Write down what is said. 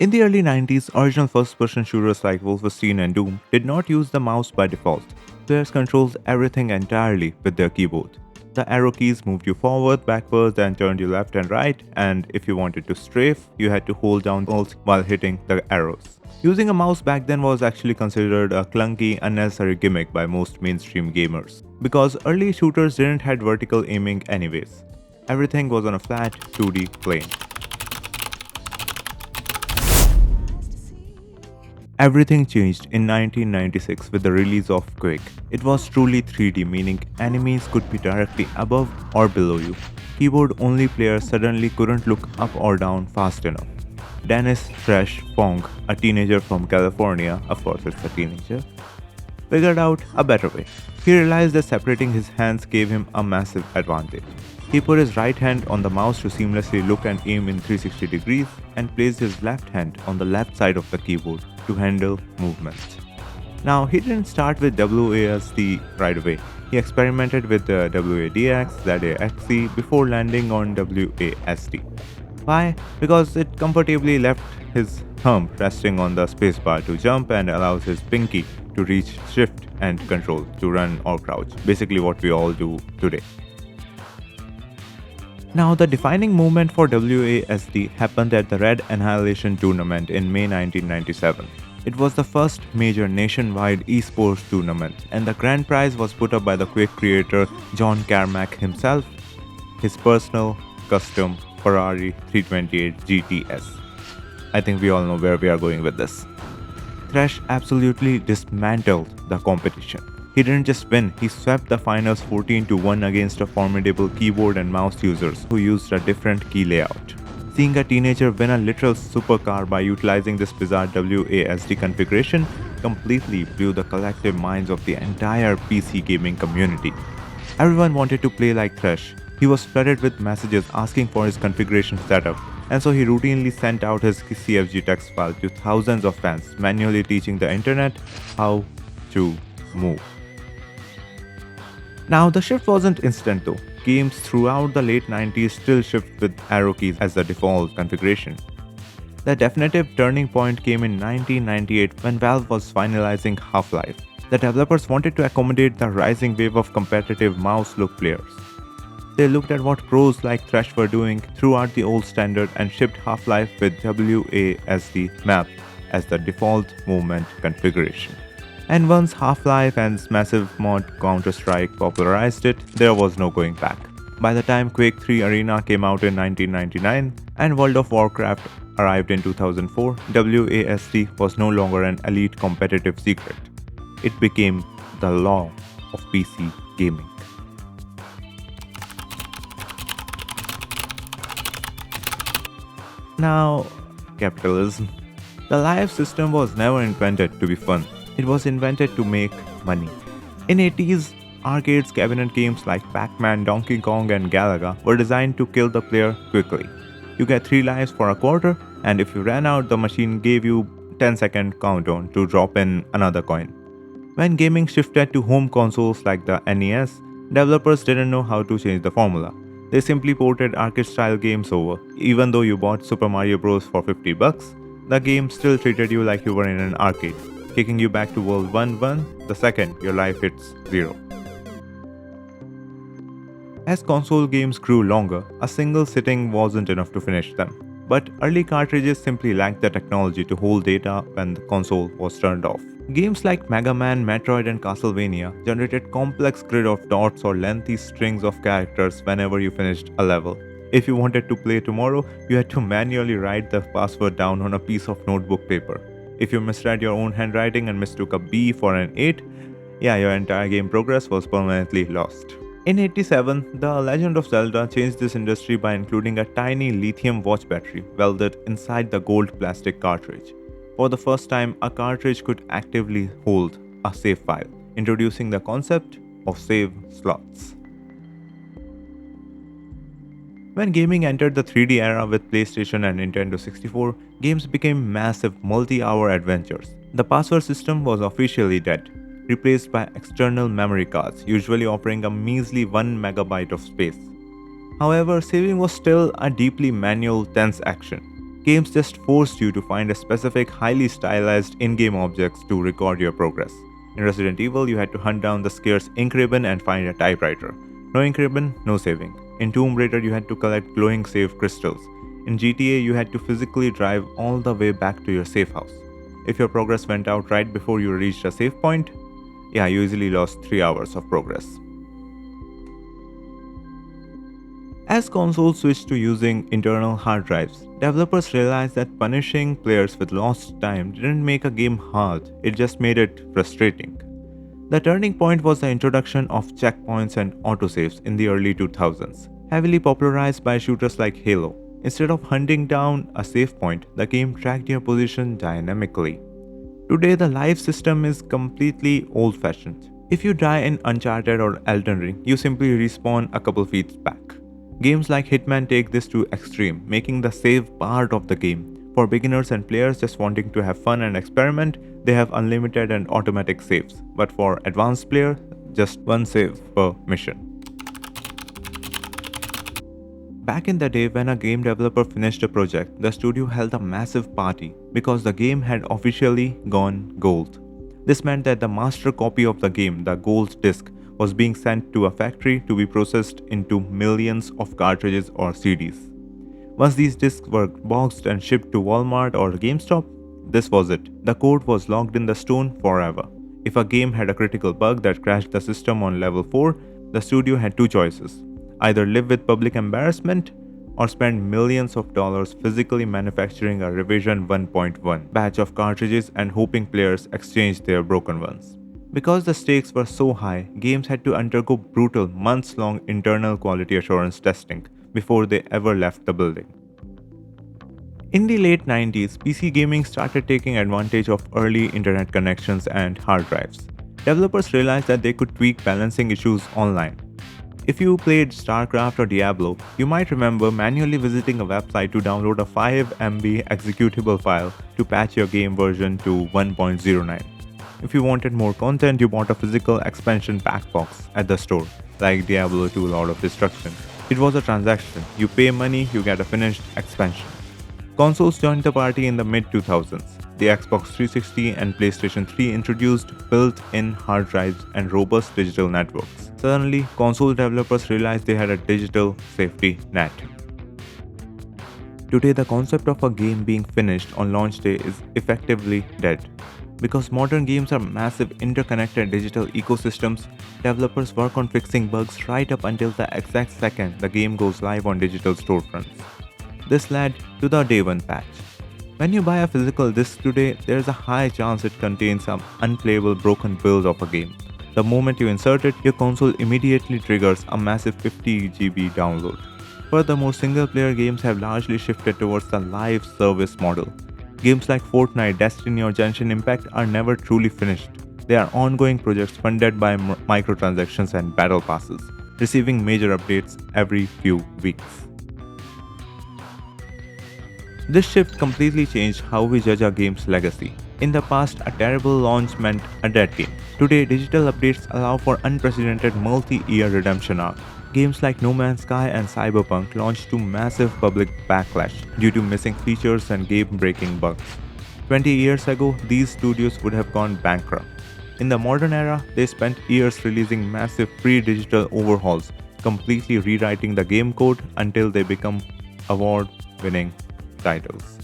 In the early 90s, original first-person shooters like Wolfenstein and Doom did not use the mouse by default. Players controlled everything entirely with their keyboard. The arrow keys moved you forward, backwards, and turned you left and right, and if you wanted to strafe, you had to hold down Alt while hitting the arrows. Using a mouse back then was actually considered a clunky, unnecessary gimmick by most mainstream gamers, because early shooters didn't have vertical aiming anyways. Everything was on a flat 2D plane. Everything changed in 1996 with the release of Quake. It was truly 3D, meaning enemies could be directly above or below you. Keyboard-only players suddenly couldn't look up or down fast enough. Dennis Fresh Fong, a teenager from California, of course it's a teenager, figured out a better way. He realized that separating his hands gave him a massive advantage. He put his right hand on the mouse to seamlessly look and aim in 360 degrees and placed his left hand on the left side of the keyboard to handle movements. Now, he didn't start with WASD right away. He experimented with WADX, ZAXC before landing on WASD. Why? Because it comfortably left his thumb resting on the spacebar to jump and allows his pinky to reach shift and control to run or crouch, basically what we all do today. Now, the defining moment for WASD happened at the Red Annihilation tournament in May 1997. It was the first major nationwide esports tournament, and the grand prize was put up by the Quake creator John Carmack himself, his personal custom Ferrari 328 GTS. I think we all know where we are going with this. Thresh absolutely dismantled the competition. He didn't just win, he swept the finals 14-1 against a formidable keyboard and mouse users who used a different key layout. Seeing a teenager win a literal supercar by utilizing this bizarre WASD configuration completely blew the collective minds of the entire PC gaming community. Everyone wanted to play like Thresh. He was flooded with messages asking for his configuration setup, and so he routinely sent out his CFG text file to thousands of fans, manually teaching the internet how to move. Now, the shift wasn't instant though. Games throughout the late 90s still shipped with arrow keys as the default configuration. The definitive turning point came in 1998 when Valve was finalizing Half-Life. The developers wanted to accommodate the rising wave of competitive mouse-look players. They looked at what pros like Thresh were doing throughout the old standard and shipped Half-Life with WASD map as the default movement configuration. And once Half-Life and its massive mod Counter-Strike popularized it, there was no going back. By the time Quake 3 Arena came out in 1999 and World of Warcraft arrived in 2004, WASD was no longer an elite competitive secret. It became the law of PC gaming. Now, capitalism. The live system was never invented to be fun. It was invented to make money. In 80s, arcades cabinet games like Pac-Man, Donkey Kong and Galaga were designed to kill the player quickly. You get 3 lives for a quarter, and if you ran out, the machine gave you 10-second countdown to drop in another coin. When gaming shifted to home consoles like the NES, developers didn't know how to change the formula. They simply ported arcade-style games over. Even though you bought Super Mario Bros. For $50, the game still treated you like you were in an arcade, taking you back to World 1-1 the second your life hits 0. As console games grew longer, a single sitting wasn't enough to finish them. But early cartridges simply lacked the technology to hold data when the console was turned off. Games like Mega Man, Metroid and Castlevania generated complex grid of dots or lengthy strings of characters whenever you finished a level. If you wanted to play tomorrow, you had to manually write the password down on a piece of notebook paper. If you misread your own handwriting and mistook a B for an 8, your entire game progress was permanently lost. In 87, The Legend of Zelda changed this industry by including a tiny lithium watch battery welded inside the gold plastic cartridge. For the first time, a cartridge could actively hold a save file, introducing the concept of save slots. When gaming entered the 3D era with PlayStation and Nintendo 64, games became massive multi-hour adventures. The password system was officially dead, replaced by external memory cards, usually offering a measly 1 MB of space. However, saving was still a deeply manual, tense action. Games just forced you to find a specific, highly stylized in-game objects to record your progress. In Resident Evil, you had to hunt down the scarce ink ribbon and find a typewriter. No ink ribbon, no saving. In Tomb Raider, you had to collect glowing save crystals. In GTA, you had to physically drive all the way back to your safe house. If your progress went out right before you reached a save point, yeah, you easily lost 3 hours of progress. As consoles switched to using internal hard drives, developers realized that punishing players with lost time didn't make a game hard, it just made it frustrating. The turning point was the introduction of checkpoints and autosaves in the early 2000s, heavily popularized by shooters like Halo. Instead of hunting down a save point, the game tracked your position dynamically. Today, the live system is completely old-fashioned. If you die in Uncharted or Elden Ring, you simply respawn a couple feet back. Games like Hitman take this to extreme, making the save part of the game. For beginners and players just wanting to have fun and experiment, they have unlimited and automatic saves. But for advanced players, just one save per mission. Back in the day, when a game developer finished a project, the studio held a massive party because the game had officially gone gold. This meant that the master copy of the game, the gold disc, was being sent to a factory to be processed into millions of cartridges or CDs. Once these discs were boxed and shipped to Walmart or GameStop, this was it. The code was locked in the stone forever. If a game had a critical bug that crashed the system on level 4, the studio had two choices. Either live with public embarrassment or spend millions of dollars physically manufacturing a revision 1.1 batch of cartridges and hoping players exchange their broken ones. Because the stakes were so high, games had to undergo brutal months-long internal quality assurance testing before they ever left the building. In the late 90s, PC gaming started taking advantage of early internet connections and hard drives. Developers realized that they could tweak balancing issues online. If you played StarCraft or Diablo, you might remember manually visiting a website to download a 5 MB executable file to patch your game version to 1.09. If you wanted more content, you bought a physical expansion pack box at the store, like Diablo 2 Lord of Destruction. It was a transaction. You pay money, you get a finished expansion. Consoles joined the party in the mid-2000s. The Xbox 360 and PlayStation 3 introduced built-in hard drives and robust digital networks. Suddenly, console developers realized they had a digital safety net. Today, the concept of a game being finished on launch day is effectively dead. Because modern games are massive interconnected digital ecosystems, developers work on fixing bugs right up until the exact second the game goes live on digital storefronts. This led to the Day 1 patch. When you buy a physical disc today, there is a high chance it contains some unplayable broken build of a game. The moment you insert it, your console immediately triggers a massive 50 GB download. Furthermore, single-player games have largely shifted towards the live service model. Games like Fortnite, Destiny or Genshin Impact are never truly finished. They are ongoing projects funded by microtransactions and battle passes, receiving major updates every few weeks. This shift completely changed how we judge a game's legacy. In the past, a terrible launch meant a dead game. Today, digital updates allow for unprecedented multi-year redemption arc. Games like No Man's Sky and Cyberpunk launched to massive public backlash due to missing features and game-breaking bugs. 20 years ago, these studios would have gone bankrupt. In the modern era, they spent years releasing massive free digital overhauls, completely rewriting the game code until they become award-winning titles.